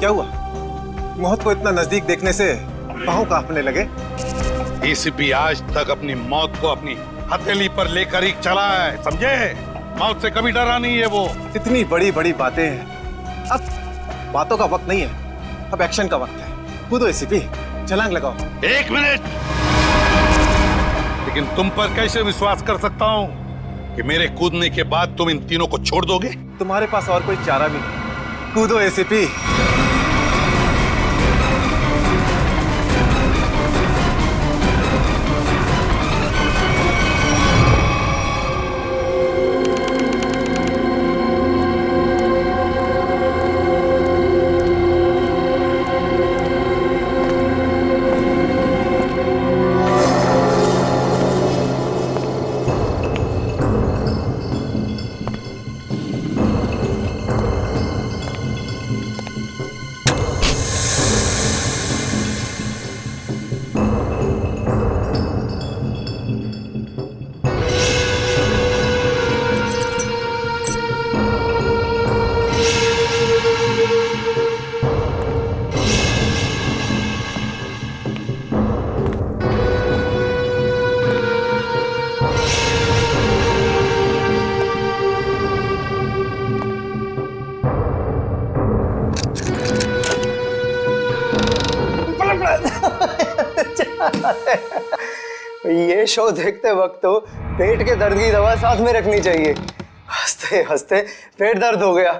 क्या हुआ? मौत को इतना नजदीक देखने से पांव कांपने लगे। एसीपी आज तक अपनी मौत को अपनी हथेली पर लेकर ही चला है, समझे? मौत से कभी डरा नहीं है वो। इतनी बड़ी बड़ी बातें हैं, अब बातों का वक्त नहीं है, अब एक्शन का वक्त है। कूदो एसीपी, छलांग लगाओ। 1 मिनट, लेकिन तुम पर कैसे विश्वास कर सकता हूँ कि मेरे कूदने के बाद तुम इन तीनों को छोड़ दोगे? तुम्हारे पास और कोई चारा भी नहीं। कूदो एसीपी। ये शो देखते वक्त तो पेट के दर्द की दवा साथ में रखनी चाहिए। हंसते हंसते पेट दर्द हो गया।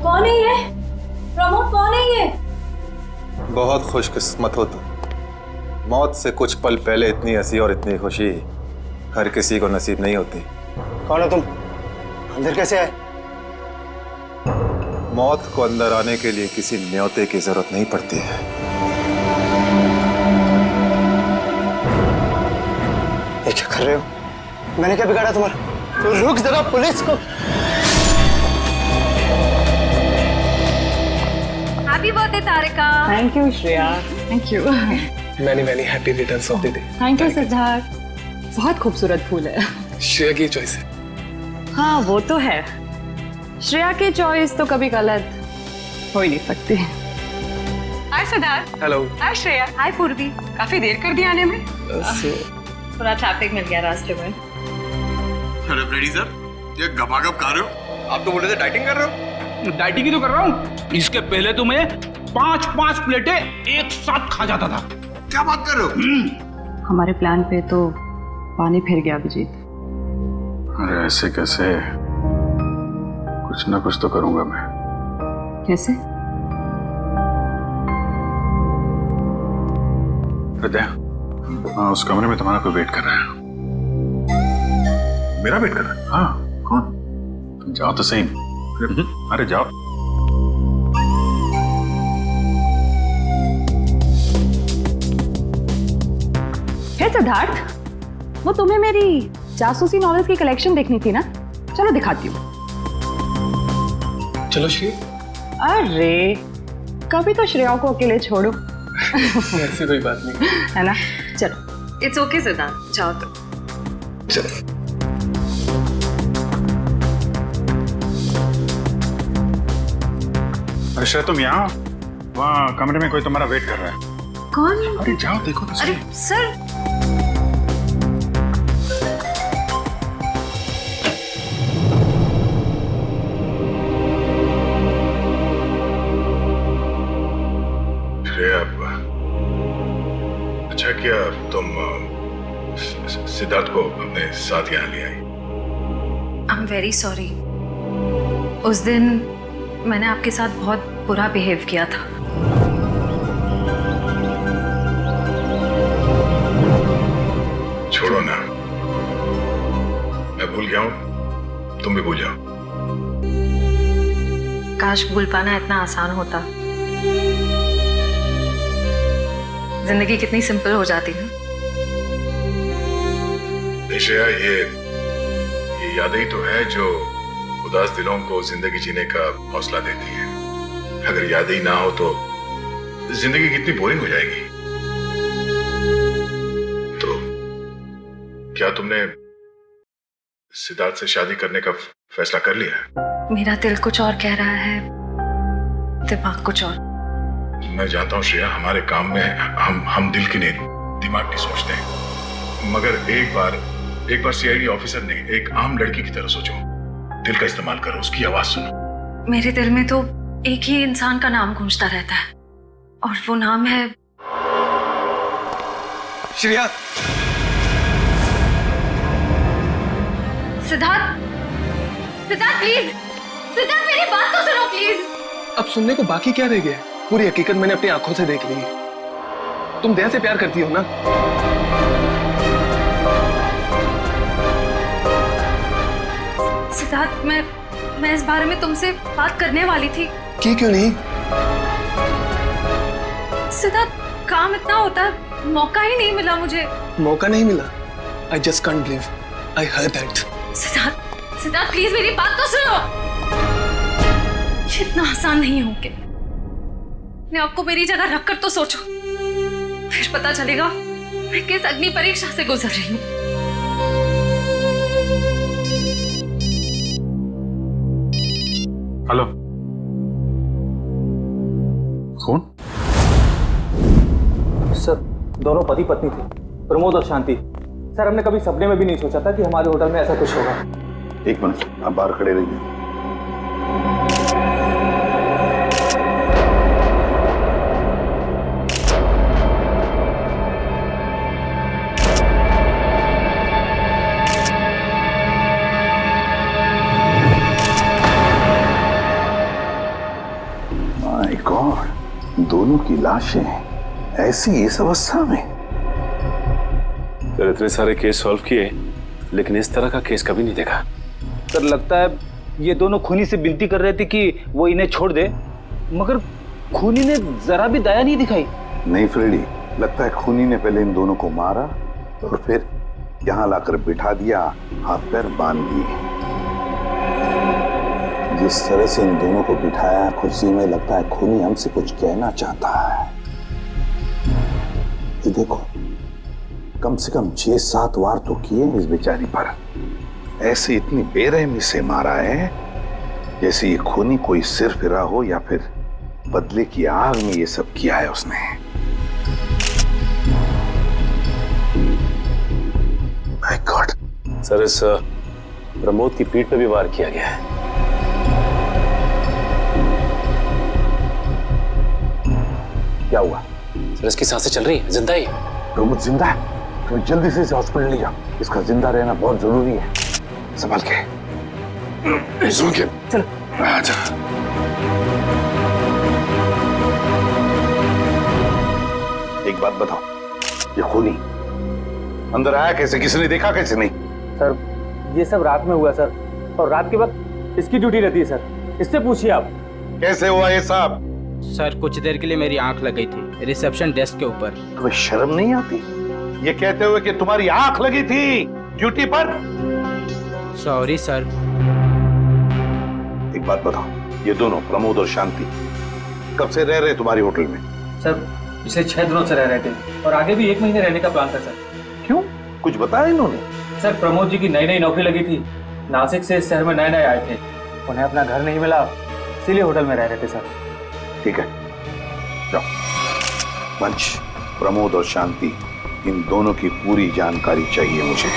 कौन है ये? प्रमोद, कौन है ये? बहुत खुशकिस्मत हो तुम। मौत से कुछ पल पहले इतनी हंसी और इतनी खुशी हर किसी को नसीब नहीं होती। कौन हो तुम? अंदर कैसे आए? मौत को अंदर आने के लिए किसी न्योते की जरूरत नहीं पड़ती है। ये क्या कर रहे हो? मैंने क्या बिगाड़ा तुम्हारा? तो रुक जरा, पुलिस को। Happy birthday Tarika. Thank you Shreya. Thank you. Many happy returns of the day. Thank you Siddharth. बहुत खूबसूरत फूल है। श्रेया की चॉइस है। हाँ वो तो है, श्रेया की चॉइस तो कभी गलत हो ही नहीं सकती। हाय सिद्धार्थ। हेलो। हाय श्रेया। हाय पूर्वी। काफी देर कर दी आने में। थोड़ा ट्रैफिक मिल गया रास्ते में। अरे फ्रेडी सर, ये गपागप खा रहे हो? आप तो बोले थे डाइटिंग कर रहे हो। डाइटिंग ही तो कर रहा हूँ। इसके पहले तो मैं 5-5 प्लेटें एक साथ खा जाता था। क्या बात कर रहे हो? हमारे प्लान पे तो पानी फिर गया अभिजीत। अरे ऐसे कैसे? कुछ ना कुछ तो करूंगा मैं। कैसे? हृदय, हाँ, उस कमरे में तुम्हारा कोई वेट कर रहा है। मेरा वेट कर रहा है? हाँ। कौन? तुम जाओ तो सही। अरे जाओ। हे सिद्धार्थ, वो तुम्हें मेरी जासूसी नॉवेल्स की कलेक्शन देखनी थी ना? चलो दिखाती हूँ। चलो श्री। अरे कभी तो श्रेया को अकेले छोड़ो। ऐसी कोई बात नहीं है ना? चलो। इट्स ओके सिद्धार्थ, जाओ तो। चलो। अरे श्रेया, तुम यहाँ? वहाँ कमरे में कोई तुम्हारा वेट कर रहा है। कौन? अरे जाओ देखो तो सही। अरे सर, श्रेया, अच्छा किया तुम सिद्धार्थ को अपने साथ यहाँ ले आई। I am very sorry. उस दिन मैंने आपके साथ बहुत बुरा बिहेव किया था। छोड़ो ना, मैं भूल गया हूँ, तुम भी भूल जाओ। काश भूल पाना इतना आसान होता। जिंदगी कितनी सिंपल हो जाती है। श्रेया, ये यादें ही तो है जो उदास दिलों को जिंदगी जीने का हौसला देती है। अगर यादें ही ना हो तो जिंदगी कितनी बोरिंग हो जाएगी। तो क्या तुमने सिद्धार्थ से शादी करने का फैसला कर लिया? मेरा दिल कुछ और कह रहा है, दिमाग कुछ और। मैं जानता हूँ श्रेया, हमारे काम में हम दिल की नहीं दिमाग की सोचते हैं, मगर एक बार सीआईडी ऑफिसर ने एक आम लड़की की तरह सोचो, दिल का इस्तेमाल करो, उसकी आवाज सुनो। मेरे दिल में तो एक ही इंसान का नाम गूंजता रहता है और वो नाम है श्रेया। सिद्धार्थ। सिद्धार्थ प्लीज, सिद्धार्थ मेरी बात तो सुनो प्लीज। अब सुनने को बाकी क्या रह गया? पूरी हकीकत मैंने अपनी आंखों से देख ली है। तुम दया से प्यार करती हो ना? सिद्धार्थ, मैं इस बारे में तुमसे बात करने वाली थी। क्यों नहीं? सिद्धार्थ, काम इतना होता है, मौका ही नहीं मिला मुझे। मौका नहीं मिला? I just can't believe I heard that. Siddharth please मेरी बात तो सुनो। ये इतना आसान नहीं हो के। अपने आपको मेरी जगह रखकर तो सोचो, फिर पता चलेगा मैं किस अग्नि परीक्षा से गुजर रही हूँ। हेलो, कौन? सर, दोनों पति पत्नी थे, प्रमोद और शांति। सर, हमने कभी सपने में भी नहीं सोचा था कि हमारे होटल में ऐसा कुछ होगा। एक मिनट, आप बाहर खड़े रहिए। माय गॉड, दोनों की लाशें ऐसी इस अवस्था में। सर, इतने सारे केस सॉल्व किए लेकिन इस तरह का केस कभी नहीं देखा। सर, लगता है ये दोनों खूनी से विनती कर रहे थे कि वो इन्हें छोड़ दे, मगर खूनी ने जरा भी दया नहीं दिखाई। नहीं फ्रेडी, लगता है खूनी ने पहले इन दोनों को मारा और फिर यहाँ लाकर बिठा दिया, हाथ पैर बांध दिए। जिस तरह से इन दोनों को बिठाया कुर्सी में, लगता है खूनी हमसे कुछ कहना चाहता है। ये देखो, कम से कम 6-7 वार तो किए इस बेचारी पर। ऐसे इतनी बेरहमी से मारा है जैसे ये खूनी कोई सिर फिरा हो या फिर बदले की आग में ये सब किया है उसने। My God. सर, इस प्रमोद की पीठ पे भी वार किया गया है। क्या हुआ? सर, इसकी सांसें चल रही है, जिंदा ही। प्रमोद जिंदा है? तो जल्दी से इसे हॉस्पिटल ले जाओ, इसका जिंदा रहना बहुत जरूरी है। संभाल के। चल। आजा। एक बात बताओ, ये खूनी अंदर आया कैसे? किसी ने देखा कैसे? नहीं सर, ये सब रात में हुआ सर, और रात के वक्त इसकी ड्यूटी रहती है सर, इससे पूछिए आप। कैसे हुआ ये सब? सर, कुछ देर के लिए मेरी आंख लगी थी रिसेप्शन डेस्क के ऊपर। तुम्हें शर्म नहीं आती ये कहते हुए कि तुम्हारी आंख लगी थी ड्यूटी पर? Sorry sir. एक बात बताओ, ये दोनों प्रमोद और शांति कब से रह रहे तुम्हारी होटल में? सर, पिछले 6 दिनों से रह रहे थे और आगे भी 1 महीने रहने का प्लान था सर। क्यों, कुछ बताया इन्होंने? सर, प्रमोद जी की नई नौकरी लगी थी, नासिक से इस शहर में नए आए थे, उन्हें अपना घर नहीं मिला, इसीलिए होटल में रह रहे थे सर। ठीक है, जाओ। वंश, प्रमोद और शांति, इन दोनों की पूरी जानकारी चाहिए मुझे।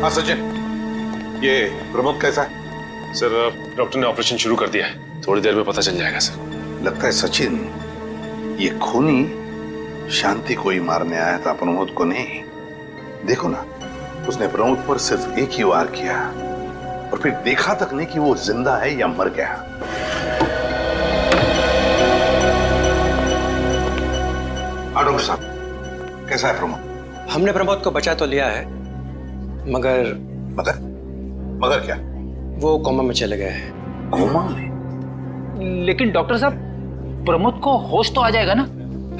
हाँ सचिन, ये प्रमोद कैसा है? सर, डॉक्टर ने ऑपरेशन शुरू कर दिया है, थोड़ी देर में पता चल जाएगा सर। लगता है सचिन, ये खूनी शांति को ही मारने आया था, प्रमोद को नहीं। देखो ना, उसने प्रमोद पर सिर्फ एक ही वार किया और फिर देखा तक नहीं कि वो जिंदा है या मर गया। डॉक्टर साहब, कैसा है प्रमोद? हमने प्रमोद को बचा तो लिया है, मगर मगर क्या? वो कोमा में चले गए हैं। कोमा में? लेकिन डॉक्टर साहब, प्रमोद को होश तो आ जाएगा ना?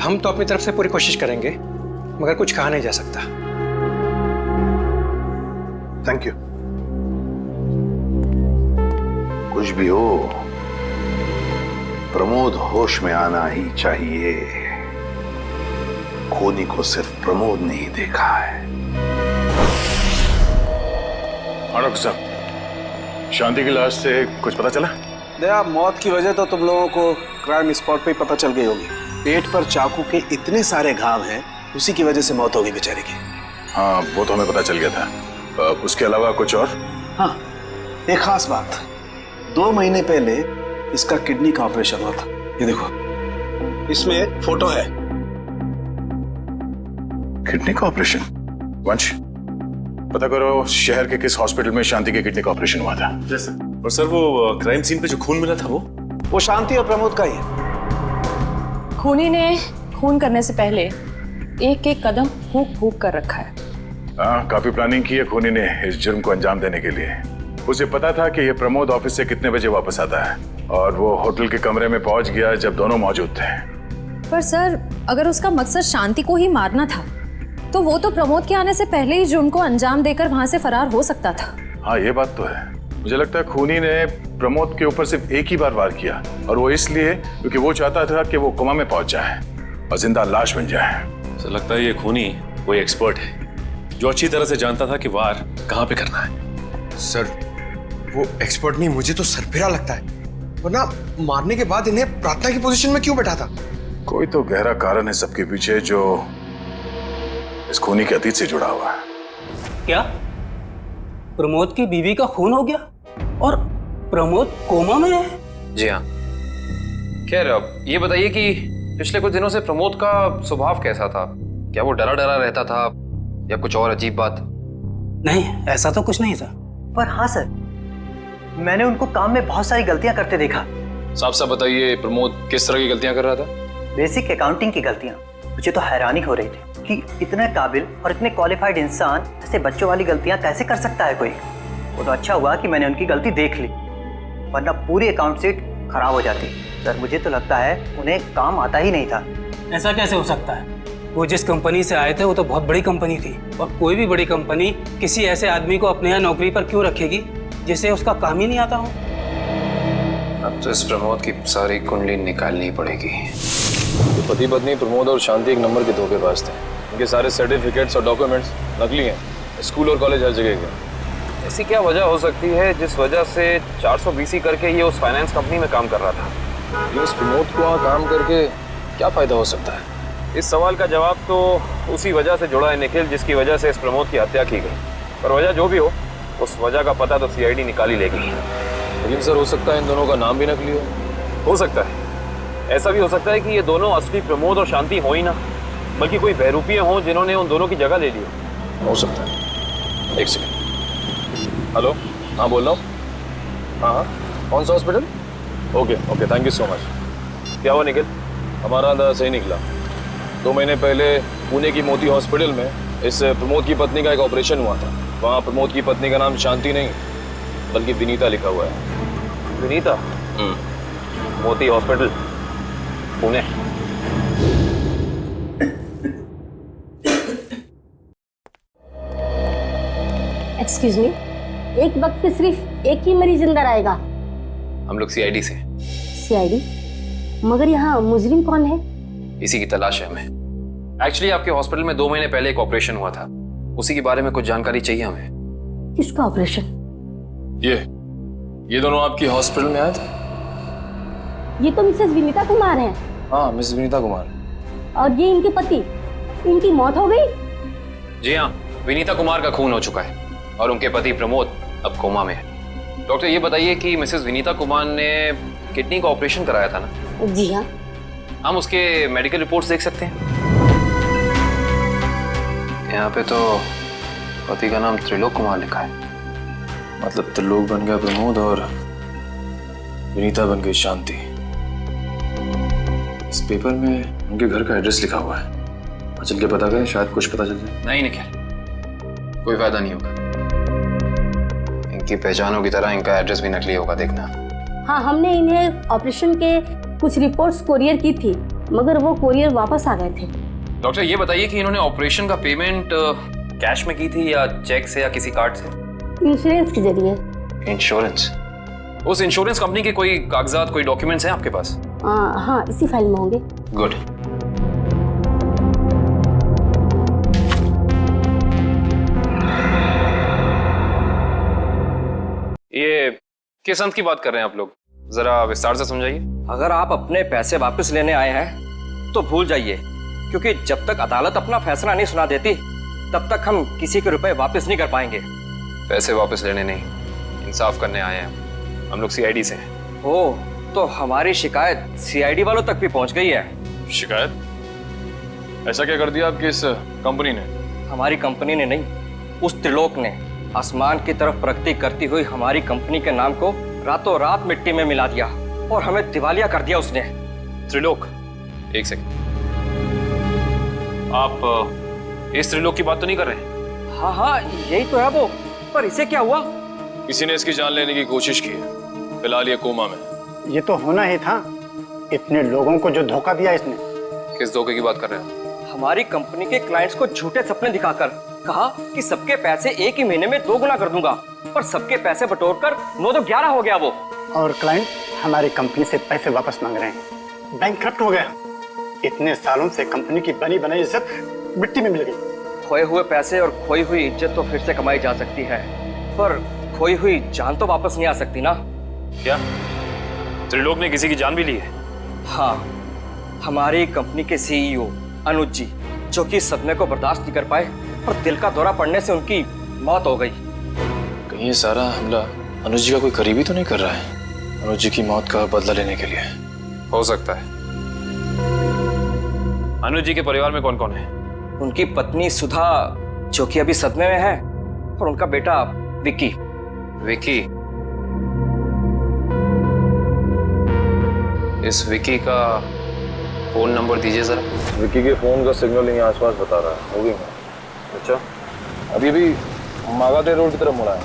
हम तो अपनी तरफ से पूरी कोशिश करेंगे, मगर कुछ कहा नहीं जा सकता। Thank you. कुछ भी हो, प्रमोद होश में आना ही चाहिए। खूनी को सिर्फ प्रमोद ने ही देखा है। डॉक्टर साहब, शांति की लाश से कुछ पता चला? दया, मौत की वजह तो तुम लोगों को क्राइम स्पॉट पे ही पता चल गई होगी। पेट पर चाकू के इतने सारे घाव हैं, उसी की वजह से मौत हो गई बेचारे की। हाँ, वो तो हमें पता चल गया था। उसके अलावा कुछ और? हाँ, एक खास बात। 2 महीने पहले इसका किडनी का ऑपरेशन हुआ था। ये देखो, इसमें फोटो है। किडनी का ऑपरेशन? वंश, पता करो शहर के किस हॉस्पिटल में शांति के किडनी का ऑपरेशन हुआ था। जैसे और सर, वो क्राइम सीन पे जो खून मिला था वो शांति और प्रमोद का ही है। खूनी ने खून करने से पहले एक एक कदम फूंक फूंक कर रखा है। हाँ, काफी प्लानिंग की है खूनी ने इस जुर्म को अंजाम देने के लिए। उसे पता था कि ये प्रमोद ऑफिस से कितने बजे वापस आता है, और वो होटल के कमरे में पहुंच गया जब दोनों मौजूद थे। पर सर, अगर उसका मकसद शांति को ही मारना था तो वो तो प्रमोद के आने से पहले ही जुर्म को अंजाम देकर वहां से फरार हो सकता था। हाँ, ये बात तो है। मुझे लगता है खूनी ने प्रमोद के ऊपर सिर्फ एक ही बार वार किया, और वो इसलिए क्योंकि वो चाहता था कि वो कोमा में पहुंच जाए और जिंदा लाश बन जाए। सर, लगता है ये खूनी कोई एक्सपर्ट है जो अच्छी तरह से जानता था कि वार कहाँ पे करना है। सर, वो एक्सपर्ट नहीं, मुझे तो सरफिरा लगता है। वरना मारने के बाद इन्हें प्रार्थना की पोजीशन में क्यों बैठा था? कोई तो गहरा कारण है सबके पीछे जो इस खूनी के अतीत से जुड़ा हुआ है। क्या प्रमोद की बीवी का खून हो गया और प्रमोद कोमा में है? जी हाँ। खैर, अब ये बताइए कि पिछले कुछ दिनों से प्रमोद का स्वभाव कैसा था? क्या वो डरा डरा रहता था या कुछ और अजीब बात? नहीं, ऐसा तो कुछ नहीं था। पर हाँ सर, मैंने उनको काम में बहुत सारी गलतियां करते देखा। साफ साफ बताइए, प्रमोद किस तरह की गलतियां कर रहा था? बेसिक अकाउंटिंग की गलतियां। मुझे तो हैरानी हो रही थी कि इतने काबिल और इतने क्वालिफाइड इंसान ऐसे बच्चों वाली गलतियां कैसे कर सकता है कोई। वो तो अच्छा हुआ कि मैंने उनकी गलती देख ली, वरना पूरी अकाउंट शीट खराब हो जाती। सर, मुझे तो लगता है उन्हें काम आता ही नहीं था। ऐसा कैसे हो सकता है? वो जिस कंपनी से आए थे वो तो बहुत बड़ी कंपनी थी, और कोई भी बड़ी कंपनी किसी ऐसे आदमी को अपने यहाँ नौकरी पर क्यों रखेगी जिसे उसका काम ही नहीं आता हो? अब तो इस प्रमोद की सारी कुंडली निकालनी पड़ेगी। तो पति पत्नी प्रमोद और शांति एक नंबर के धोखेबाज थे। उनके सारे सर्टिफिकेट्स और डॉक्यूमेंट्स नकली हैं। स्कूल और कॉलेज हर जगह के। ऐसी क्या वजह हो सकती है जिस वजह से 420 करके ये उस फाइनेंस कंपनी में काम कर रहा था? ये इस प्रमोद को वहाँ काम करके क्या फायदा हो सकता है? इस सवाल का जवाब तो उसी वजह से जुड़ा है निखिल, जिसकी वजह से इस प्रमोद की हत्या की गई। पर वजह जो भी हो, उस वजह का पता तो CID निकाल ही लेगी। लेकिन सर, हो सकता है इन दोनों का नाम भी नकली हो सकता है। ऐसा भी हो सकता है कि ये दोनों असली प्रमोद और शांति हो ही ना, बल्कि कोई बहरूपिये हों जिन्होंने उन दोनों की जगह ले ली हो सकता है। एक सेकंड। हेलो, हाँ बोल रहा हूँ। हाँ, कौन सा hospital? Okay, thank you so much. क्या हुआ निखिल? हमारा अंदाजा सही निकला। 2 महीने पहले पुणे की मोती हॉस्पिटल में इस प्रमोद की पत्नी का एक ऑपरेशन हुआ था। वहाँ प्रमोद की पत्नी का नाम शांति नहीं बल्कि विनीता लिखा हुआ है। विनीता? मोती हॉस्पिटल, पुणे। एक्सक्यूज मी, एक वक्त पे सिर्फ एक ही मरीज अंदर आएगा? हम लोग CID से। CID? मगर यहाँ मुजरिम कौन है? इसी की तलाश है हमें। एक्चुअली आपके हॉस्पिटल में 2 महीने पहले एक ऑपरेशन हुआ था, उसी के बारे में कुछ जानकारी चाहिए हमें। किसका ऑपरेशन? ये दोनों आपकी हॉस्पिटल में आए थे? ये तो मिसेस विनीता कुमार हैं। हाँ, मिसेस विनीता कुमार। और ये इनके पति, इनकी मौत हो गई? जी हाँ, विनीता कुमार का खून हो चुका है और उनके पति प्रमोद अब कोमा में है। डॉक्टर, ये बताइए कि मिसेस विनीता कुमार ने किडनी का ऑपरेशन कराया था ना? जी हाँ। हम उसके मेडिकल रिपोर्ट्स देख सकते हैं? यहाँ पे तो पति का नाम त्रिलोक कुमार लिखा है। मतलब त्रिलोक बन गया प्रमोद और विनीता बन गई शांति। इस पेपर में उनके घर का एड्रेस लिखा हुआ है। चल के पता करें, शायद कुछ पता चल जाए। नहीं निखिल, कोई फायदा नहीं होगा। इनकी पहचानों की तरह इनका एड्रेस भी नकली होगा, देखना। हाँ, हमने इन्हें ऑपरेशन के कुछ रिपोर्ट्स कोरियर की थी, मगर वो कोरियर वापस आ गए थे। डॉक्टर, ये बताइए कि इन्होंने ऑपरेशन का पेमेंट कैश में की थी या चेक से या किसी कार्ड से? इंश्योरेंस के जरिए। इंश्योरेंस? उस इंश्योरेंस कंपनी के कोई कागजात, कोई डॉक्यूमेंट्स हैं आपके पास? हाँ, इसी फाइल में होंगे। गुड। ये किस अंत की बात कर रहे हैं आप लोग? जरा विस्तार से समझाइए। अगर आप अपने पैसे वापस लेने आए हैं तो भूल जाइए, क्योंकि जब तक अदालत अपना फैसला नहीं सुना देती तब तक हम किसी के रुपए वापस नहीं कर पाएंगे। पैसे वापस लेने नहीं, इंसाफ करने आए हैं। हम लोग सीआईडी से हैं। ओह, तो हमारी शिकायत सीआईडी वालों तक भी पहुंच गई है। शिकायत? ऐसा क्या कर दिया आपकी इस कंपनी ने? हमारी कंपनी ने नहीं, उस त्रिलोक ने आसमान की तरफ प्रगति करती हुई हमारी कंपनी के नाम को रातों रात मिट्टी में मिला दिया और हमें दिवालिया कर दिया उसने। त्रिलोक? एक सेकंड, आप इस त्रिलोक की बात तो नहीं कर रहे? हाँ, यही तो है वो। पर इसे क्या हुआ? किसी ने इसकी जान लेने की कोशिश की है। फिलहाल ये कोमा में। ये तो होना ही था, इतने लोगों को जो धोखा दिया इसने। किस धोखे की बात कर रहे हैं? हमारी कंपनी के क्लाइंट्स को झूठे सपने दिखाकर कहा कि सबके पैसे एक ही महीने में 2 गुना कर दूंगा, पर सबके पैसे बटोरकर 9 तो 11 हो गया वो। और क्लाइंट हमारी कंपनी से पैसे वापस मांग रहे हैं। बैंकक्रप्ट हो गया। इतने सालों से कंपनी की बनी बनाई इज्जत मिट्टी में मिल गई। खोए हुए पैसे और खोई हुई इज्जत तो फिर से कमाई जा सकती है, पर खोई हुई जान तो वापस नहीं आ सकती ना। क्या त्रिलोक ने किसी की जान भी ली है? हाँ, हमारी कंपनी के सीईओ अनुज जी, जो कि सदमे को बर्दाश्त नहीं कर पाए और दिल का दौरा पड़ने से उनकी मौत हो गई। कहीं ये सारा हमला अनुज जी का कोई करीबी तो नहीं कर रहा है? अनुज जी की मौत का बदला लेने के लिए? हो सकता है। अनुज जी के परिवार में कौन कौन है? उनकी पत्नी सुधा, जो कि अभी सदमे में है, और उनका बेटा विक्की। विक्की? इस विक्की का फोन नंबर दीजिए जरा। विक्की के फोन का सिग्नल यहीं आसपास बता रहा है। होगी मैं। अच्छा, अभी भी मागाधीर रोड की तरफ मुड़ा है।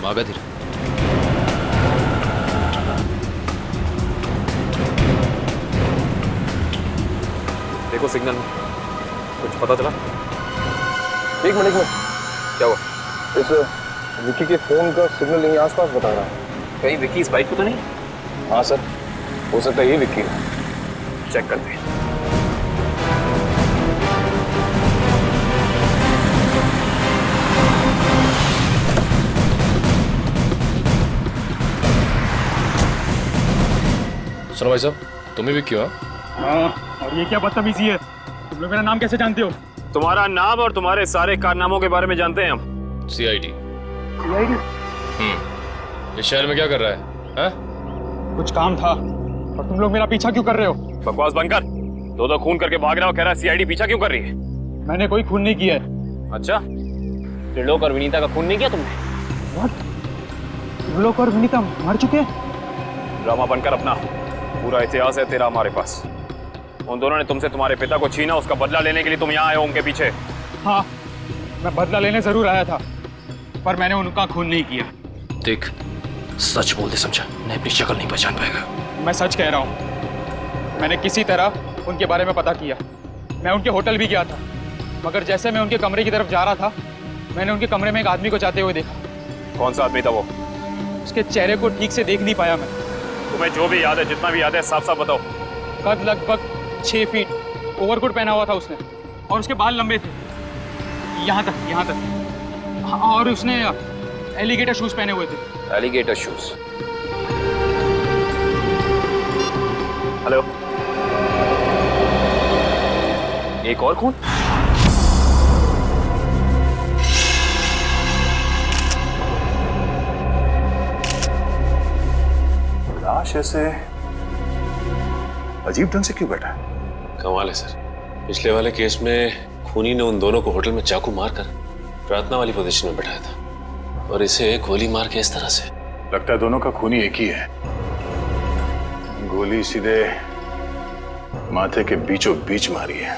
मागाधीर? देखो सिग्नल में कुछ पता चला? एक मिनट में। क्या हुआ? इस विक्की के फोन का सिग्नल यहीं आसपास बता रहा है। कहीं विक्की इस बाइक पे तो नहीं? हाँ सर, हो सकता है ये विक्की है। चेक करते हैं। सुनो भाई साहब, तुम ही विक्की हो? हाँ, और ये क्या बदतमीजी है? तुम लोग मेरा नाम कैसे जानते हो? तुम्हारा नाम और तुम्हारे सारे कारनामों के बारे में जानते हैं हम। सीआईडी। सीआईडी? इस शहर में क्या कर रहा है? हा? कुछ काम था, और तुम लोग मेरा पीछा क्यों कर रहे हो? बकवास बंद कर। दो खून करके भाग रहा हो, कह रहा है सीआईडी पीछा क्यों कर रही है? मैंने कोई खून नहीं किया है। अच्छा, त्रिलोक और विनीता का खून नहीं किया तुमने? What? त्रिलोक और विनीता मर चुके हैं? ड्रामा बनकर अपना पूरा इतिहास है तेरा हमारे पास। उन दोनों ने तुमसे तुम्हारे पिता को छीना, उसका बदला लेने के लिए तुम यहाँ आए हो उनके पीछे। हाँ, मैं बदला लेने जरूर आया था, पर मैंने उनका खून नहीं किया। देख, सच बोल दे समझा, नहीं अपनी शक्ल नहीं पहचान पाएगा। मैं सच कह रहा हूँ। मैंने किसी तरह उनके बारे में पता किया। मैं उनके होटल भी गया था, मगर जैसे मैं उनके कमरे की तरफ जा रहा था, मैंने उनके कमरे में एक आदमी को जाते हुए देखा। कौन सा आदमी था वो? उसके चेहरे को ठीक से देख नहीं पाया मैं। तुम्हें जो भी याद है, जितना भी याद है, साफ साफ बताओ। कद लगभग 6 फीट, ओवरकोट पहना हुआ था उसने, और उसके बाल लंबे थे यहाँ तक। हाँ, और उसने एलिगेटर शूज पहने हुए थे। Alligator shoes? हेलो, एक और खून? लाश ऐसे अजीब ढंग से क्यों बैठा है? कमाल है सर, पिछले वाले केस में खूनी ने उन दोनों को होटल में चाकू मारकर प्रार्थना वाली पोजीशन में बैठाया था, और इसे गोली मार के इस तरह से। लगता है दोनों का खूनी एक ही है। गोली सीधे माथे के बीचों बीच मारी है।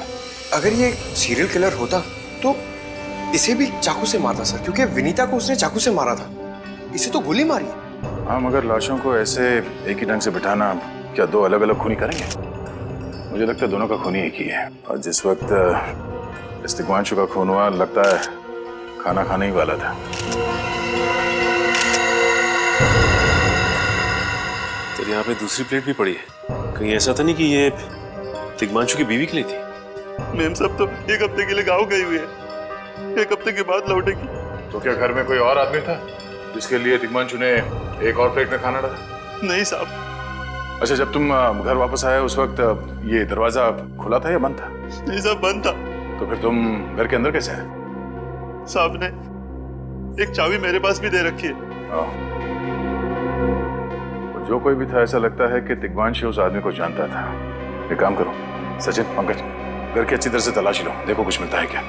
अगर ये सीरियल किलर होता तो इसे भी चाकू से मारता सर, क्योंकि विनीता को उसने चाकू से मारा था, इसे तो गोली मारी। हाँ, मगर लाशों को ऐसे एक ही ढंग से बिठाना क्या दो अलग अलग खूनी करेंगे? मुझे लगता है दोनों का खूनी एक ही है, और जिस वक्त इस्तिकवांशु का खून हुआ, लगता है खाना खाने ही वाला था। तो यहाँ पे दूसरी प्लेट भी पड़ी है। कहीं ऐसा तो नहीं कि ये तिग्मांशु की बीवी के लिए थी? मैम सब तो एक हफ्ते के लिए गाँव गई हुई है, एक हफ्ते के बाद लौटेगी। तो क्या घर में कोई और आदमी था जिसके लिए तिग्मांशु ने एक और प्लेट में खाना डाला? नहीं साहब। अच्छा, जब तुम घर वापस आए उस वक्त ये दरवाजा खुला था या बंद था? नहीं साहब, बंद था। तो फिर तुम घर के अंदर कैसे आए? साहब ने एक चाबी मेरे पास भी दे रखी है। जो कोई भी था, ऐसा लगता है कि तिग्मांशु उस आदमी को जानता था। एक काम करो सचिन, पंकज, घर की अच्छी तरह से तलाशी लो, देखो कुछ मिलता है क्या।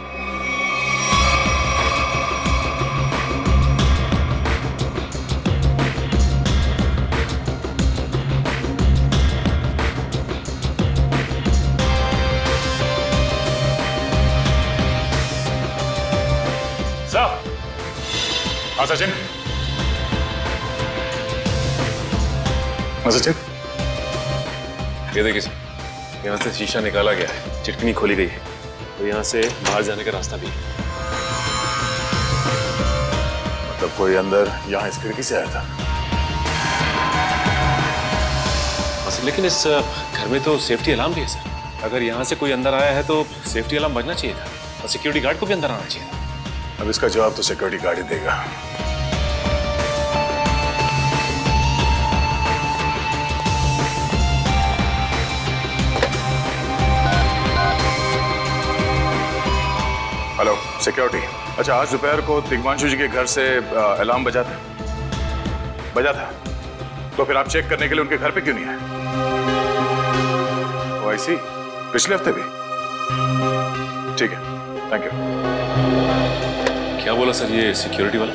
हाँ सचिन, सचिन, ये देखिए सर, यहाँ से शीशा निकाला गया है, चिटकनी खोली गई है, तो यहाँ से बाहर जाने का रास्ता भी है। मतलब कोई अंदर यहाँ इस खिड़की से आया था? सर, लेकिन इस घर में तो सेफ्टी अलार्म भी है सर। अगर यहाँ से कोई अंदर आया है तो सेफ्टी अलार्म बजना चाहिए था और सिक्योरिटी गार्ड को भी अंदर आना चाहिए था। अब इसका जवाब तो सिक्योरिटी गार्ड ही देगा। हेलो सिक्योरिटी, अच्छा आज दोपहर को तिग्मांशु जी के घर से अलार्म बजा था, तो फिर आप चेक करने के लिए उनके घर पे क्यों नहीं आए? ओ आई सी, पिछले हफ्ते भी? ठीक है, थैंक यू। क्या बोला सर ये सिक्योरिटी वाला?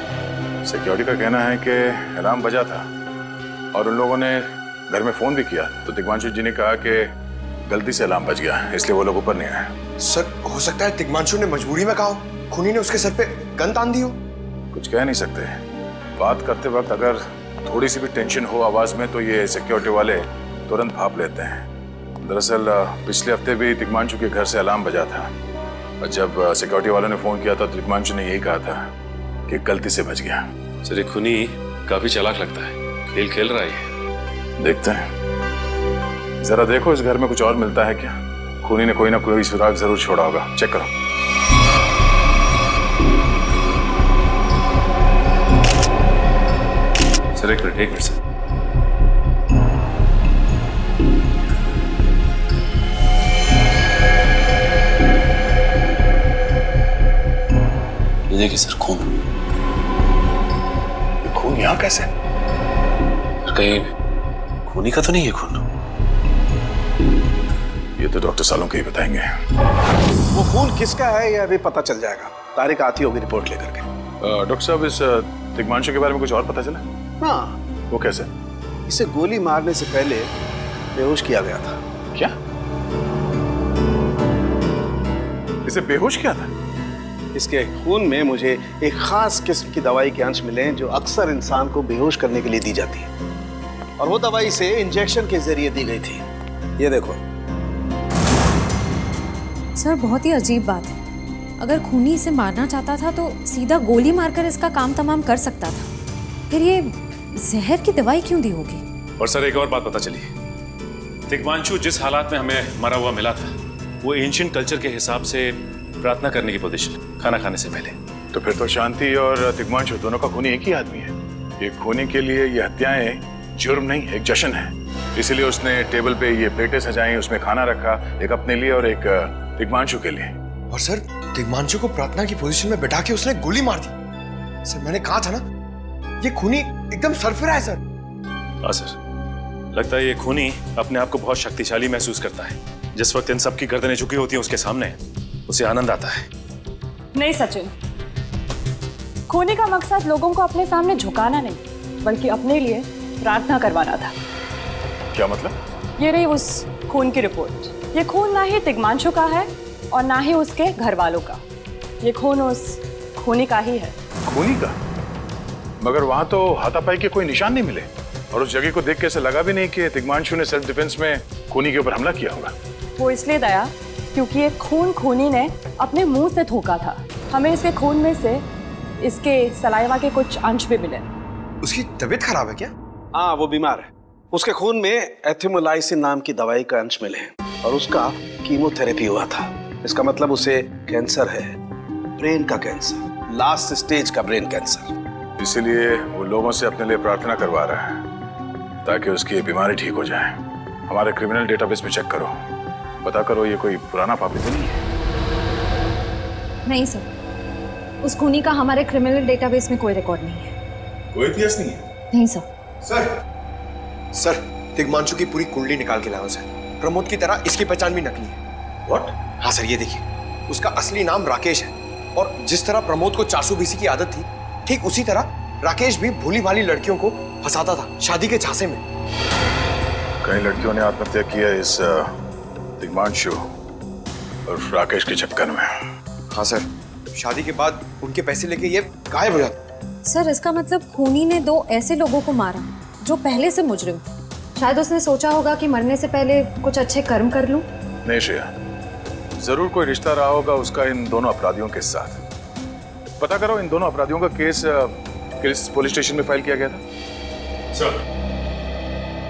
सिक्योरिटी का कहना है कि अलार्म बजा था और उन लोगों ने घर में फोन भी किया, तो तिग्मांशु जी ने कहा कि गलती से अलार्म बज गया, इसलिए वो लोग ऊपर नहीं आए। सर, हो सकता है तिग्मांशु ने मजबूरी में कहा, खूनी ने उसके सर पे गन तान दी हो। कुछ कह नहीं सकते, बात करते वक्त अगर थोड़ी सी भी टेंशन हो आवाज में तो ये सिक्योरिटी वाले तुरंत भाप लेते हैं। दरअसल पिछले हफ्ते भी तिग्मांशु के घर से अलार्म बजा था और जब सिक्योरिटी वालों ने फोन किया था तो तिग्मांशु ने यही कहा था कि गलती से बच गया। सर ये खूनी काफी चालाक लगता है, खेल खेल रहा है। देखते हैं, जरा देखो इस घर में कुछ और मिलता है क्या। खूनी ने कोई ना कोई सुराग जरूर छोड़ा होगा, चेक करो। सर एक मिनट सर। ये देखिए सर, खून। खून यहाँ कैसे? कहीं खूनी का तो नहीं है खून? ये तो डॉक्टर सालों के ही बताएंगे। वो खून किसका है ये अभी पता चल जाएगा, तारिक आती होगी रिपोर्ट लेकर के। डॉक्टर साहब, इस तिग्मांशु के बारे में कुछ और पता चला? हाँ। वो कैसे? इसे गोली मारने से पहले बेहोश किया गया था। क्या? इसे बेहोश किया था? इसके खून में मुझे एक खास किस्म की दवाई के अंश मिले जो अक्सर इंसान को बेहोश करने के लिए दी जाती है, और वो दवाई इसे इंजेक्शन के जरिए दी गई थी। ये देखो सर, बहुत ही अजीब बात है। अगर खूनी इसे मारना चाहता था तो सीधा गोली मारकर इसका काम तमाम कर सकता था, फिर ये जहर की दवाई क्यों दी होगी? और सर एक और बात पता चली, तिग्मांशु जिस हालात में हमें मरा हुआ मिला था वो एंशिएंट कल्चर के हिसाब से प्रार्थना करने की पोजीशन, खाना खाने से पहले। तो फिर तो शांति और तिग्मांशु दोनों का खूनी एक ही आदमी है। ये खूनी के लिए ये हत्याएं जुर्म नहीं, एक जश्न है। इसीलिए उसने टेबल पे ये प्लेटें सजाई, उसमें खाना रखा, एक अपने लिए और एक तिग्मांशु के लिए। और सर, तिग्मांशु को प्रार्थना की पोजीशन में बैठा के उसने गोली मार दी। सर मैंने कहा था ना, ये खूनी एकदम सरफिरा है सर। हाँ सर, लगता है ये खूनी अपने आप को बहुत शक्तिशाली महसूस करता है। जिस वक्त इन सब की गर्दनें झुकी होती हैं उसके सामने, उसे आनंद आता है। नहीं सचिन, खूनी का मकसद लोगों को अपने सामने झुकाना नहीं, बल्कि अपने लिए प्रार्थना करवाना था। क्या मतलब? ये रही उस खून की रिपोर्ट। ये खून ना ही तिग्मांशु का है और ना ही उसके घर वालों का। ये खून उस खूनी का ही है। खूनी का? मगर वहां तो हाथापाई के कोई निशान नहीं मिले, और उस जगह को देख के ऐसा लगा भी नहीं कि तिग्मांशु ने सेल्फ डिफेंस में खूनी के ऊपर हमला किया होगा। वो इसलिए दया क्योंकि ये खून खूनी ने अपने मुंह से थूका था। हमें इसके खून में से इसके सलाइवा के कुछ अंश भी मिले। उसकी तबीयत खराब है क्या? हाँ, वो बीमार है। उसके खून में एथिमोलाइसिन नाम की दवाई का अंश मिले हैं और उसका कीमोथेरेपी हुआ था। इसका मतलब उसे कैंसर है, ब्रेन का कैंसर, लास्ट स्टेज का ब्रेन कैंसर। इसीलिए वो लोगों से अपने लिए प्रार्थना करवा रहा है ताकि उसकी बीमारी ठीक हो जाए। हमारे क्रिमिनल डेटाबेस में चेक करो, पता करो ये कोई पुराना पापी तो नहीं है। नहीं सर, उस खूनी का हमारे क्रिमिनल डेटाबेस में कोई रिकॉर्ड नहीं है। कोई इतिहास नहीं है? नहीं सर। सर, दिग्मांशु की पूरी कुंडली निकाल के लाओ सर। प्रमोद की तरह इसकी पहचान भी नकली है। What? हाँ सर, ये देखिए, उसका असली नाम राकेश है और जिस तरह प्रमोद को 400 बीसी की आदत थी, ठीक उसी तरह राकेश भी भोली भाली लड़कियों को फंसाता था शादी के झांसे में। कई लड़कियों ने आत्महत्या की है इस दिग्मांशु और राकेश के चक्कर में। हाँ सर, शादी के बाद उनके पैसे लेके ये गायब हो जाता। सर, इसका मतलब खूनी ने 2 ऐसे लोगों को मारा जो पहले से मुजरिम थे। शायद उसने सोचा होगा कि मरने से पहले कुछ अच्छे कर्म कर लूं। नहीं श्रेया, जरूर कोई रिश्ता रहा होगा उसका इन दोनों अपराधियों के साथ। पता करो इन दोनों अपराधियों का केस किस पुलिस स्टेशन में फाइल किया गया था? सर,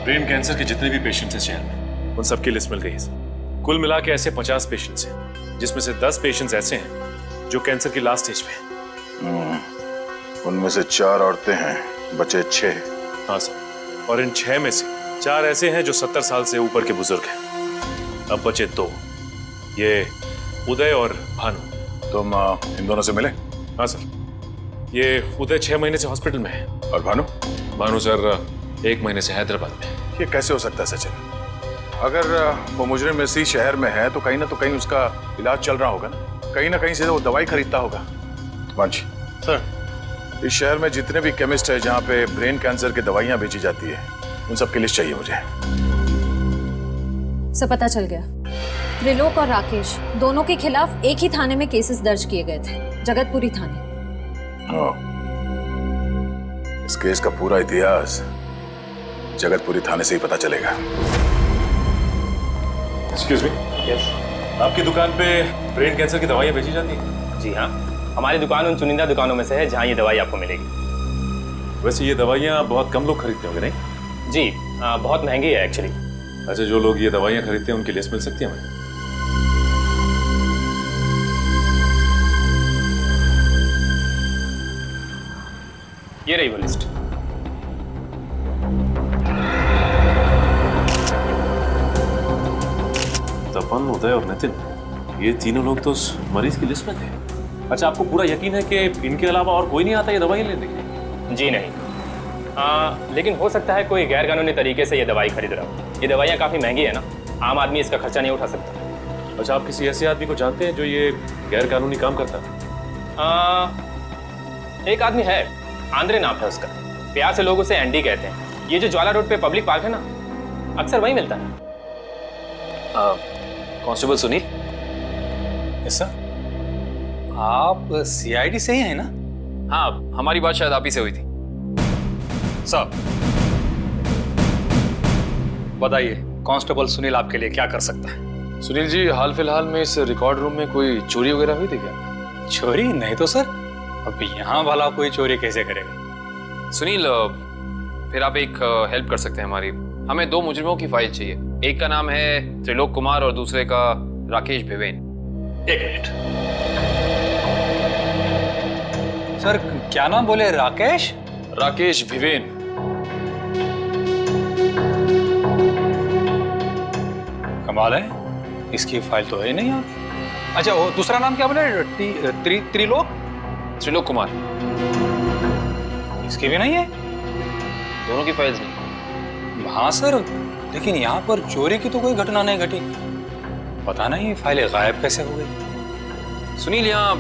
ब्रेन कैंसर के जितने भी पेशेंट्स हैं शहर में, उन सबकी लिस्ट मिल गई है। कुल मिला के ऐसे 50 पेशेंट्स हैं, जिसमें से 10 पेशेंट्स ऐसे हैं जो कैंसर की लास्ट स्टेज पे हैं। उनमें से 4 औरतें हैं, बचे 6। हाँ सर, और इन 6 में से 4 ऐसे हैं जो 70 साल से ऊपर के बुजुर्ग हैं। अब बचे 2, ये उदय और भानु। तुम इन दोनों से मिले? हाँ सर, ये उदय 6 महीने से हॉस्पिटल में है। और भानु? भानु सर 1 महीने से हैदराबाद में। ये कैसे हो सकता है सचिन? अगर वो मुजरिम इसी शहर में है तो कहीं उसका इलाज चल रहा होगा ना कहीं से वो दवाई खरीदता होगा। मांझी सर, इस शहर में जितने भी केमिस्ट है जहाँ पे ब्रेन कैंसर की दवाइयाँ बेची जाती है, उन सब की लिस्ट चाहिए मुझे। सब पता चल गया। त्रिलोक और राकेश दोनों के खिलाफ एक ही थाने में केसेस दर्ज किए गए थे, जगतपुरी थाने। इस केस का पूरा इतिहास जगतपुरी थाने से ही पता चलेगा। Excuse me, yes. आपकी दुकान पे ब्रेन कैंसर की दवाइयाँ बेची जाती हैं? जी हाँ, हमारी दुकान उन चुनिंदा दुकानों में से है जहाँ ये दवाई आपको मिलेगी। वैसे ये दवाइयाँ बहुत कम लोग खरीदते होंगे नहीं? जी, बहुत महंगी है एक्चुअली। अच्छा, जो लोग ये दवाइयाँ खरीदते हैं उनकी लिस्ट मिल सकती है हमें? ये रही वो लिस्ट। तपन, उदय और नितिन, ये तीनों लोग तो उस मरीज की लिस्ट में थे। अच्छा, आपको पूरा यकीन है कि इनके अलावा और कोई नहीं आता ये दवाई लेने के लिए? जी नहीं, लेकिन हो सकता है कोई गैर कानूनी तरीके से ये दवाई खरीद रहा हो। ये दवाइयाँ काफ़ी महंगी है ना, आम आदमी इसका खर्चा नहीं उठा सकता। अच्छा, आप किसी ऐसे आदमी को जानते हैं जो ये गैर कानूनी काम करता है? एक आदमी है, आंद्रे नाम है उसका। प्यार से लोग उसे एंडी कहते हैं। ये जो ज्वाला रोड पे पब्लिक पार्क है ना, अक्सर वही मिलता है। कांस्टेबल सुनील। Yes sir. आप सीआईडी से ही हैं ना? हाँ, हमारी बात शायद आप ही से हुई थी। सर बताइए, कांस्टेबल सुनील आपके लिए क्या कर सकता है? सुनील जी, हाल फिलहाल में इस रिकॉर्ड रूम में कोई चोरी वगैरह हुई थी क्या? चोरी नहीं तो सर, अब यहाँ वाला कोई चोरी कैसे करेगा? सुनील, फिर आप एक हेल्प कर सकते हैं हमारी। हमें 2 मुजरिमों की फाइल चाहिए। एक का नाम है त्रिलोक कुमार और दूसरे का राकेश भिवेन। एक मिनट सर, क्या नाम बोले? राकेश? राकेश भिवेन। कमाल है, इसकी फाइल तो है नहीं। अच्छा, वो दूसरा नाम क्या बोले? त्रिलोक? त्रिलोक कुमार। इसकी भी नहीं है? दोनों की फाइल्स नहीं। हाँ सर, लेकिन यहाँ पर चोरी की तो कोई घटना नहीं घटी। पता नहीं फाइलें गायब कैसे हो गई। सुनील, यहाँ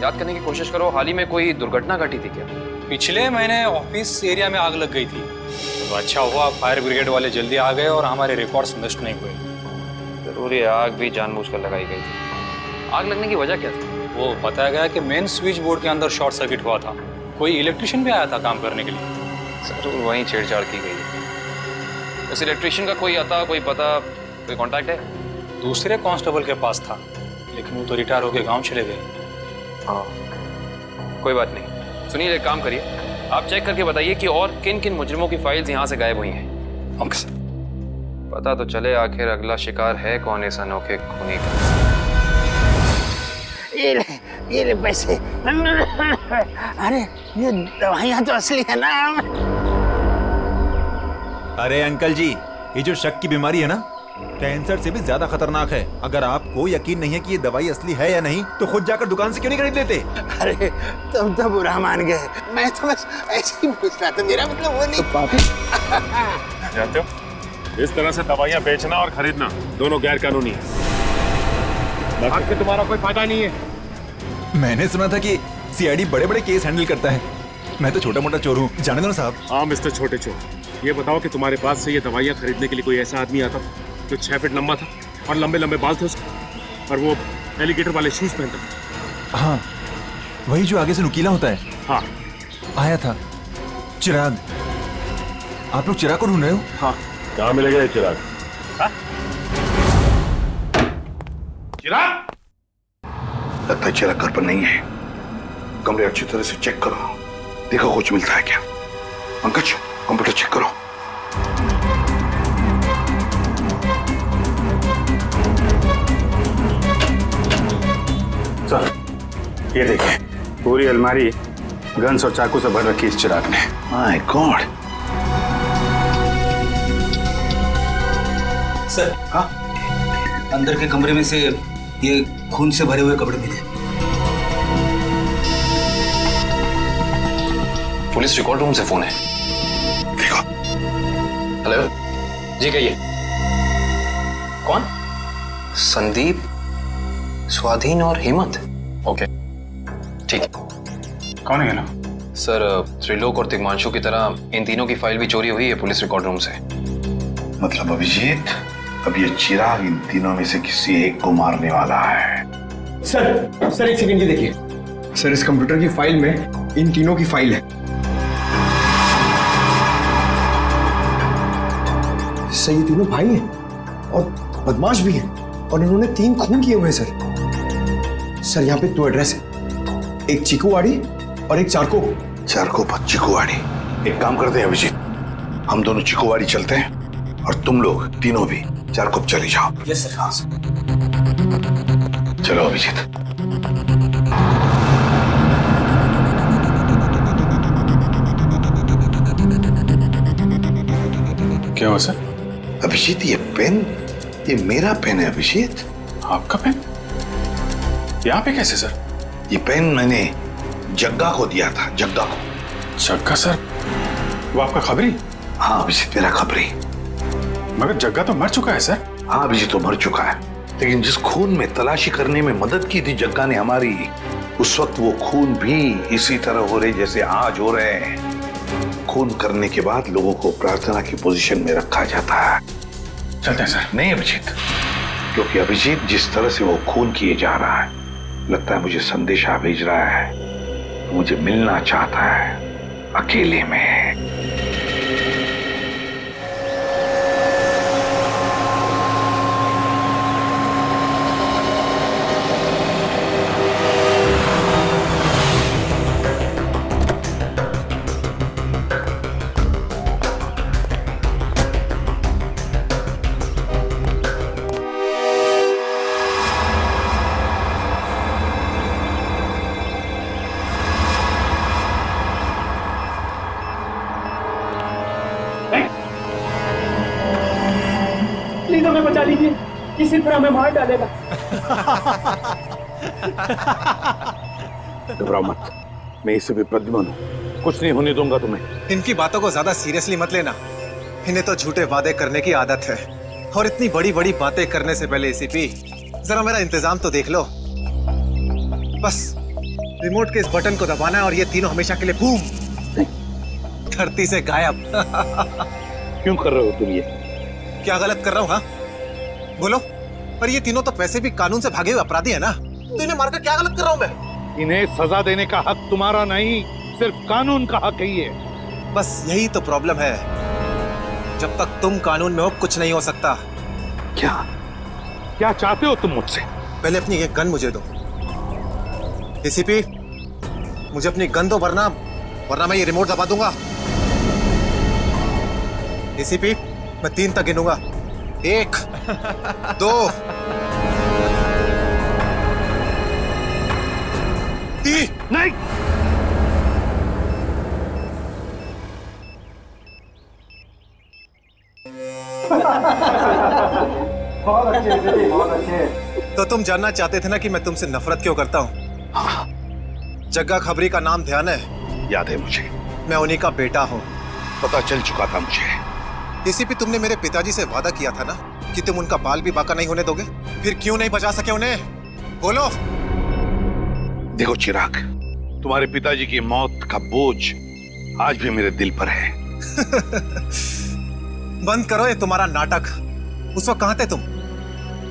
याद करने की कोशिश करो, हाल ही में कोई दुर्घटना घटी थी क्या? पिछले महीने ऑफिस एरिया में आग लग गई थी, तो अच्छा हुआ फायर ब्रिगेड वाले जल्दी आ गए और हमारे रिकॉर्ड्स नष्ट नहीं हुए। जरूर ये आग भी जानबूझकर लगाई गई थी। आग लगने की वजह क्या थी? वो बताया गया कि मेन स्विच बोर्ड के अंदर शॉर्ट सर्किट हुआ था। कोई इलेक्ट्रिशियन भी आया था काम करने के लिए। जरूर वहीं छेड़छाड़ की गई है। उस इलेक्ट्रिशियन का कोई आता, कोई पता, कोई कांटेक्ट है? दूसरे कांस्टेबल के पास था, लेकिन वो तो रिटायर होकर गांव चले गए। हाँ, कोई बात नहीं। सुनील, एक काम करिए, आप चेक करके बताइए कि और किन किन मुजरिमों की फाइल्स यहाँ से गायब हुई हैं। Okay sir. पता तो चले आखिर अगला शिकार है कौन इस अनोखे खूनी का। ये ले पैसे। अरे ये दवाइयाँ तो असली है ना। अरे अंकल जी, ये जो शक की बीमारी है ना, कैंसर से भी ज्यादा खतरनाक है। अगर आपको यकीन नहीं है कि ये दवाई असली है या नहीं, तो खुद जाकर दुकान से क्यों नहीं खरीद लेते? अरे तुम तो बुरा मान गए, मैं तो बस ऐसे ही पूछ रहा था, मेरा मतलब वो नहीं। जानते हो, इस तरह से दवाइयाँ बेचना और खरीदना दोनों गैर कानूनी है। बाकी तुम्हारा कोई फायदा नहीं है। मैंने सुना था कि सीआईडी बड़े बड़े केस हैंडल करता है। मैं तो छोटा मोटा चोर हूँ, जाने दो ना साहब। हाँ मिस्टर छोटे चोर, ये बताओ कि तुम्हारे पास से ये दवाइयाँ खरीदने के लिए कोई ऐसा आदमी आता जो 6 फीट लंबा था और लंबे लंबे बाल थे उसके, और वो एलिगेटर वाले शूज पहनता था? हाँ, वही जो आगे से नुकीला होता है। हाँ, आया था चिराग। आप लोग चिराग को ढूंढ रहे हो? हाँ। कहाँ मिलेगा ये चिराग? चिराग? लगता है चिराग घर पर नहीं है। कमरे अच्छी तरह से चेक करो, देखो कुछ मिलता है क्या। पंकज, कंप्यूटर चेक करो। सर, ये देखिए, पूरी अलमारी गन्स और चाकू से भर रखी इस चिराग ने। My God. सर, हाँ, अंदर के कमरे में से ये खून से भरे हुए कपड़े मिले। पुलिस रिकॉर्ड रूम से फोन है। देखो। हेलो जी, कहिए। कौन? संदीप, स्वाधीन और हेमंत। ओके, ठीक। कौन है ना? सर, त्रिलोक और तिग्मांशु की तरह इन तीनों की फाइल भी चोरी हुई है पुलिस रिकॉर्ड रूम से। मतलब अभिजीत, अब ये चिराग इन तीनों में से किसी एक को मारने वाला है। सर एक सेकंड, ये देखिए सर, इस कंप्यूटर की फाइल में इन तीनों की फाइल है। सर ये तीनों भाई हैं और बदमाश भी हैं, और इन्होंने 3 खून किए हुए हैं सर। सर यहाँ पे 2 एड्रेस है, एक चीकूवाड़ी और एक चारकोप और चीकूवाड़ी। एक काम करते हैं अभिजीत, हम दोनों चीकूवाड़ी चलते हैं और तुम लोग तीनों भी चारकोप चले जाओ। Yes sir. हाँ सर। चलो अभिजीत। क्या हुआ सर? अभिजीत, ये पेन, ये मेरा पेन है अभिजीत। आपका पेन? यहाँ पे कैसे सर? ये पेन मैंने जग्गा को दिया था, जग्गा को। जग्गा सर? वो आपका खबरी? हाँ अभिजीत, मेरा खबरी। मगर जग्गा तो मर चुका है सर। हाँ अभिजीत, तो मर चुका है, लेकिन जिस खून में तलाशी करने में मदद की थी जग्गा ने हमारी, उस वक्त वो खून भी इसी तरह हो रहे जैसे आज हो रहे हैं। खून करने के बाद लोगों को प्रार्थना की पोजीशन में रखा जाता है। चलते हैं सर। नहीं अभिजीत, क्योंकि अभिजीत जिस तरह से वो खून किए जा रहा है, लगता है मुझे संदेशा भेज रहा है, मुझे मिलना चाहता है अकेले में। प्लीज हमें बचा लीजिए, किसी तरह हमें मार डालेगा। घबराओ मत, मैं इसे भी प्रद्युम्न हूं, कुछ नहीं होने दूंगा तुम्हें। इनकी बातों को ज्यादा सीरियसली मत लेना, इन्हें तो झूठे वादे करने की आदत है, और इतनी बड़ी बड़ी बातें करने से पहले एसीपी जरा मेरा इंतजाम तो देख लो। बस रिमोट के इस बटन को दबाना है और ये तीनों हमेशा के लिए बूम, धरती से गायब। क्यों कर रहे हो तुम ये? क्या गलत कर रहा हूँ? हाँ बोलो। पर ये तीनों तो वैसे भी कानून से भागे हुए अपराधी है ना, तो इन्हें मारकर क्या गलत कर रहा हूँ मैं? इन्हें सजा देने का हक तुम्हारा नहीं, सिर्फ कानून का हक ही है। बस यही तो प्रॉब्लम है, जब तक तुम कानून में हो कुछ नहीं हो सकता। क्या क्या चाहते हो तुम मुझसे? पहले अपनी एक गन मुझे दो एसीपी, मुझे अपनी गन दो, वरना वरना मैं ये रिमोट दबा दूंगा। एसीपी, मैं 3 तक गिनूंगा। 1, 2, 3। नहीं, बहुत अच्छे, बहुत अच्छे। तो तुम जानना चाहते थे ना कि मैं तुमसे नफरत क्यों करता हूँ? हाँ। जग्गा खबरी का नाम ध्यान है? याद है मुझे। मैं उन्हीं का बेटा हूँ। पता चल चुका था मुझे। एसीपी, तुमने मेरे पिताजी से वादा किया था ना कि तुम उनका बाल भी बाका नहीं होने दोगे। फिर क्यों नहीं बचा सके उन्हें? बोलो। देखो चिराग, तुम्हारे पिताजी की मौत का बोझ आज भी मेरे दिल पर है। बंद करो ये तुम्हारा नाटक। उस वक्त कहाँ थे तुम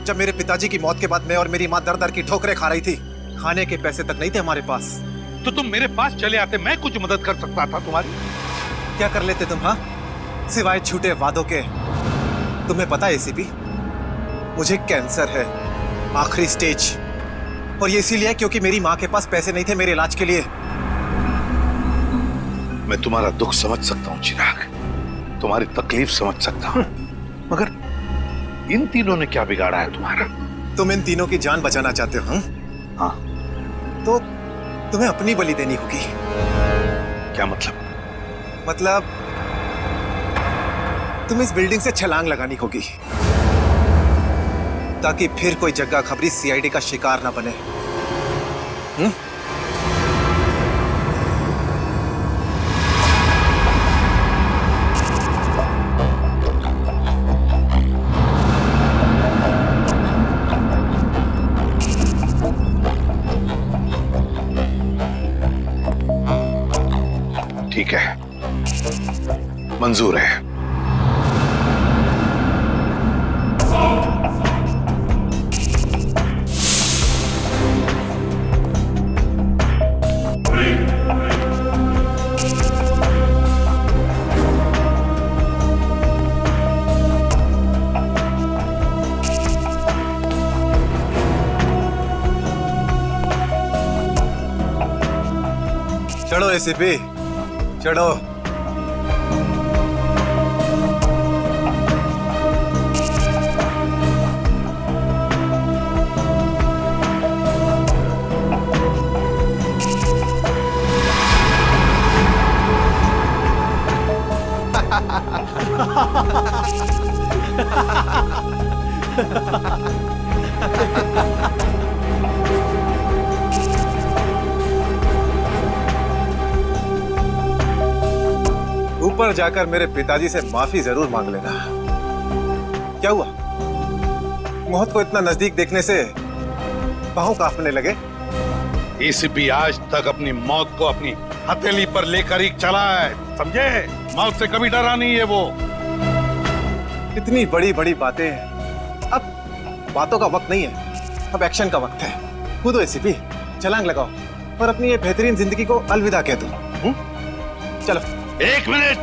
जब मेरे पिताजी की मौत के बाद मैं और मेरी माँ दर दर की ठोकरें खा रही थी? खाने के पैसे तक नहीं थे हमारे पास। तो तुम मेरे पास चले आते, मैं कुछ मदद कर सकता था तुम्हारी। क्या कर लेते तुम? हाँ, सिवाय झूठे वादों के। तुम्हें पता है एसीपी, मुझे कैंसर है, आखिरी स्टेज। और ये इसीलिए क्योंकि मेरी माँ के पास पैसे नहीं थे मेरे इलाज के लिए। मैं तुम्हारा दुख समझ सकता हूँ चिराग, तुम्हारी तकलीफ समझ सकता हूँ, मगर इन तीनों ने क्या बिगाड़ा है तुम्हारा? तुम इन तीनों की जान बचाना चाहते हो? हाँ। तो तुम्हें अपनी बलि देनी होगी। क्या मतलब? मतलब तुम इस बिल्डिंग से छलांग लगानी होगी ताकि फिर कोई जग्गा खबरी सीआईडी का शिकार ना बने। ठीक है, मंजूर है। चढ़ो एसीपी, चढ़ो। ऊपर जाकर मेरे पिताजी से माफी जरूर मांग लेना। क्या हुआ? मौत को इतना नजदीक देखने से बाहों कांपने लगे? एसीपी आज तक अपनी मौत को अपनी हथेली पर लेकर ही चला है, समझे? मौत से कभी डरा नहीं है वो। इतनी बड़ी बड़ी बातें, अब बातों का वक्त नहीं है, अब एक्शन का वक्त है। कूदो एसीपी, छलांग लगाओ और अपनी ये बेहतरीन जिंदगी को अलविदा कह दो। चलो। 1 मिनट,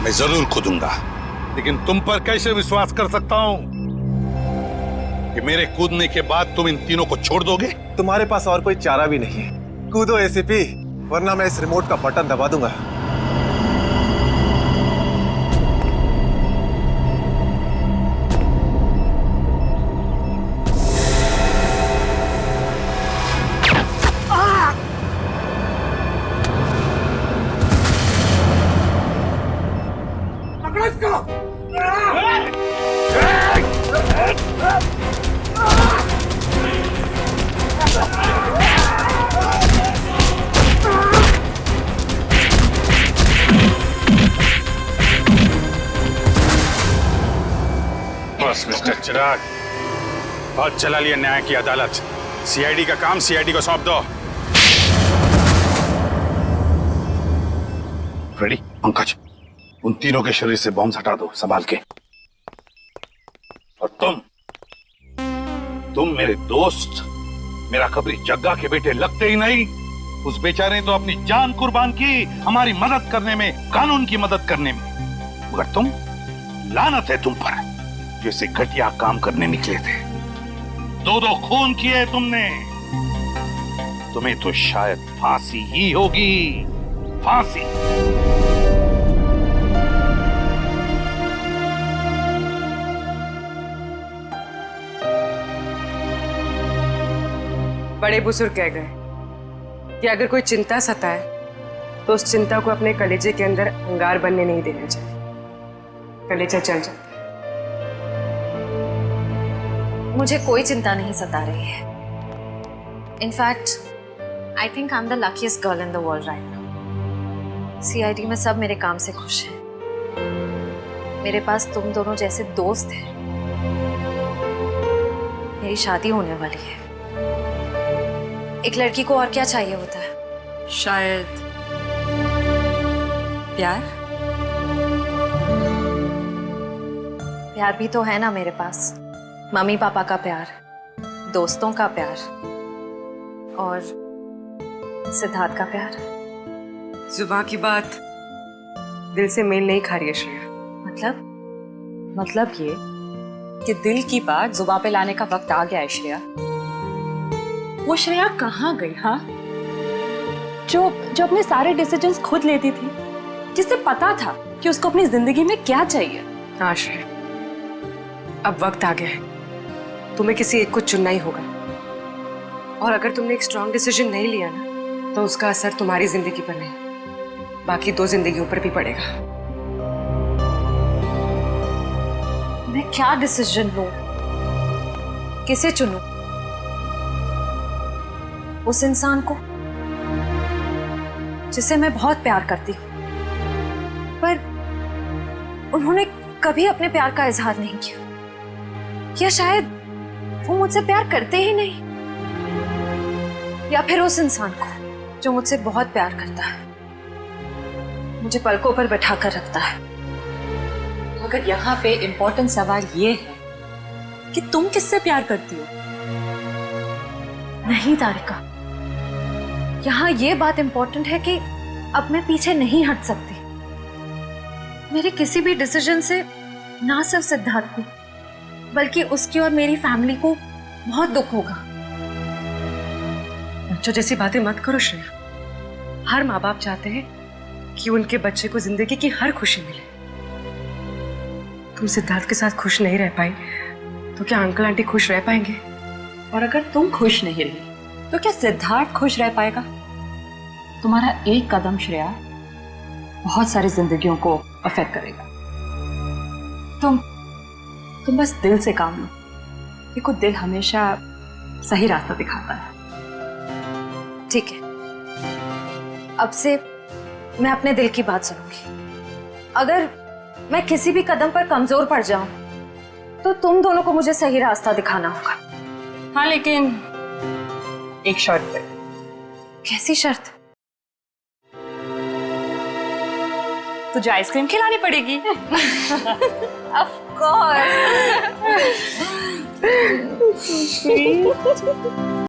मैं जरूर कूदूंगा, लेकिन तुम पर कैसे विश्वास कर सकता हूं कि मेरे कूदने के बाद तुम इन तीनों को छोड़ दोगे? तुम्हारे पास और कोई चारा भी नहीं है। कूदो एसीपी, वरना मैं इस रिमोट का बटन दबा दूंगा। बस मिस्टर चिराग, बहुत चला लिया न्याय की अदालत। सीआईडी का काम सीआईडी को सौंप दो। फ्रेडी, पंकज, उन तीनों के शरीर से बॉम्ब हटा दो संभाल के। और तुम मेरे दोस्त, मेरा खबरी जग्गा के बेटे लगते ही नहीं। उस बेचारे ने तो अपनी जान कुर्बान की हमारी मदद करने में, कानून की मदद करने में, मगर तुम, लानत है तुम पर, जैसे घटिया काम करने निकले थे। 2 खून किए तुमने, तुम्हें तो शायद फांसी ही होगी। फांसी। बड़े बुजुर्ग कह गए कि अगर कोई चिंता सताए तो उस चिंता को अपने कलेजे के अंदर अंगार बनने नहीं देना चाहिए। कलेजा चल जाता है। मुझे कोई चिंता नहीं सता रही है। In fact I think I am the luckiest girl in the world right now. CID में सब मेरे काम से खुश हैं। मेरे पास तुम दोनों जैसे दोस्त हैं। मेरी शादी होने वाली है। एक लड़की को और क्या चाहिए होता है? शायद प्यार। प्यार भी तो है ना मेरे पास। मम्मी पापा का प्यार, दोस्तों का प्यार और सिद्धार्थ का प्यार। जुबान की बात दिल से मेल नहीं खा रही है श्रेया। मतलब ये कि दिल की बात जुबान पे लाने का वक्त आ गया है श्रेया। वो श्रेया कहाँ गई? हाँ, जो अपने सारे डिसीजंस खुद लेती थी, जिसे पता था कि उसको अपनी जिंदगी में क्या चाहिए। हाँ श्रेया, अब वक्त आ गया है। तुम्हें किसी एक को चुनना ही होगा। और अगर तुमने एक स्ट्रॉन्ग डिसीजन नहीं लिया ना, तो उसका असर तुम्हारी जिंदगी पर नहीं, बाकी 2 जिंदगियों पर भी पड़ेगा। मैं क्या डिसीजन लूं? किसे चुनूं? उस इंसान को जिसे मैं बहुत प्यार करती हूं, पर उन्होंने कभी अपने प्यार का इजहार नहीं किया, या शायद वो मुझसे प्यार करते ही नहीं, या फिर उस इंसान को जो मुझसे बहुत प्यार करता है, मुझे पलकों पर बैठा कर रखता है। मगर यहाँ पे इम्पोर्टेंट सवाल ये है कि तुम किससे प्यार करती हो? नहीं तारिका, यहाँ ये बात इम्पोर्टेंट है कि अब मैं पीछे नहीं हट सकती। मेरे किसी भी डिसीजन से ना सिर्फ सिद्धार्थ को, बल्कि उसकी और मेरी फैमिली को बहुत दुख होगा। बच्चों जैसी बातें मत करो श्रेया। हर माँ बाप चाहते हैं कि उनके बच्चे को जिंदगी की हर खुशी मिले। तुम सिद्धार्थ के साथ खुश नहीं रह पाई तो क्या अंकल आंटी खुश रह पाएंगे? और अगर तुम खुश नहीं रही तो क्या सिद्धार्थ खुश रह पाएगा? तुम्हारा एक कदम श्रेया बहुत सारी जिंदगियों को अफेक्ट करेगा। तुम बस दिल से काम लो। देखो, दिल हमेशा सही रास्ता दिखाता है। ठीक है, अब से मैं अपने दिल की बात सुनूंगी। अगर मैं किसी भी कदम पर कमजोर पड़ जाऊं तो तुम दोनों को मुझे सही रास्ता दिखाना होगा। हाँ, लेकिन एक शर्त पे। कैसी शर्त? तुझे आइसक्रीम खिलानी पड़ेगी। Of course.